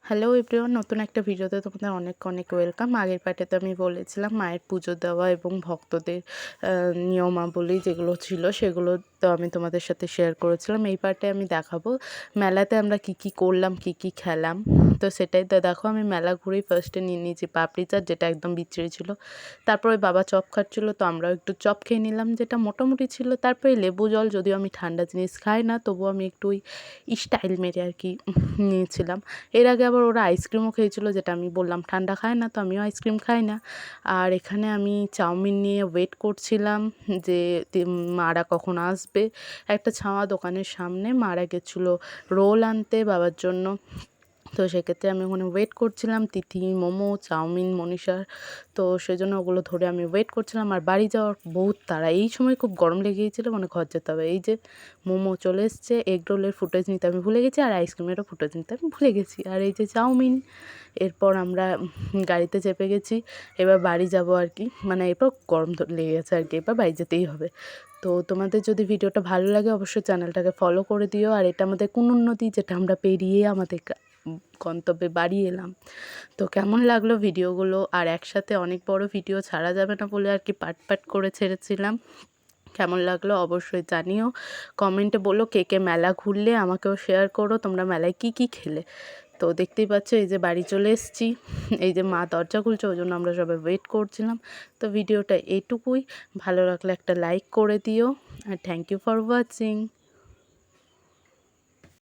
Hello everyone, নতুন একটা ভিডিওতে তোমাদের অনেক অনেক ওয়েলকাম। আগের পার্টে আমি বলেছিলাম মায়ের পুজো দেওয়া এবং ভক্তদের নিয়মাবলী যেগুলো ছিল সেগুলো তো আমি তোমাদের সাথে শেয়ার করেছিলাম। এই পার্টে আমি দেখাবো মেলাতে আমরা কি কি করলাম, কি কি খেলাম। তো সেটাই তো দেখো, আমি মেলা ঘুরেই ফার্স্টে নিয়ে নিয়েছি পাপড়ি চাট, যেটা একদম বিচ্ছিরি ছিল। তারপরে বাবা চপ খাচ্ছিলো, তো আমরাও একটু চপ খেয়ে নিলাম, যেটা মোটামুটি ছিল। তারপরে লেবু জল, যদিও আমি ঠান্ডা জিনিস খাই না, তবুও আমি একটু ওই স্টাইল মেরে আর কি নিয়েছিলাম। এর আগে আবার ওরা আইসক্রিমও খেয়েছিল, যেটা আমি বললাম ঠান্ডা খায় না, তো আমিও আইসক্রিম খাই না। আর এখানে আমি চাউমিন নিয়ে ওয়েট করছিলাম যে মারা কখন আসবে। একটা ছাওয়া দোকানের সামনে মারা গেছিলো রোল আনতে বাবার জন্য। তো সেক্ষেত্রে আমি ওখানে ওয়েট করছিলাম, তিথি, মোমো, চাউমিন, মনীষার। তো সেজন্য ওগুলো ধরে আমি ওয়েট করছিলাম। আর বাড়ি যাওয়ার বহুত তাড়া, এই সময় খুব গরম লেগে গিয়েছিলো, মানে ঘর যেতে হবে। এই যে মোমো চলে এসছে, এগ রোলের ফুটেজ নিতে আমি ভুলে গেছি, আর আইসক্রিমেরও ফুটেজ নিতে আমি ভুলে গেছি। আর এই যে চাউমিন। এরপর আমরা গাড়িতে চেপে গেছি, এবার বাড়ি যাব আর কি, মানে এরপর গরম লেগে গেছে আর কি, এবার বাড়ি যেতেই হবে। তো তোমাদের যদি ভিডিওটা ভালো লাগে অবশ্যই চ্যানেলটাকে ফলো করে দিও। আর এটা আমাদের কুনুর নদী, যেটা আমরা পেরিয়ে আমাদের গন্তব্যে বাড়ি এলাম। তো কেমন লাগলো ভিডিওগুলো, আর একসাথে অনেক বড় ভিডিও ছাড়া যাবে না বলে আর কি পার্ট পার্ট করে ছেড়েছিলাম। কেমন লাগলো অবশ্যই জানিও, কমেন্টে বলো কে কে মেলা ঘুরলে, আমাকেও শেয়ার করো তোমরা মেলায় কি কি খেলে। তো দেখতেই পাচ্ছ এই যে বাড়ি চলে এসেছি, এই যে মা দরজা খুলছে, ওই জন্য আমরা সবাই ওয়েট করছিলাম। তো ভিডিওটা এইটুকুই, ভালো লাগলে একটা লাইক করে দিও, আর থ্যাংক ইউ ফর ওয়াচিং।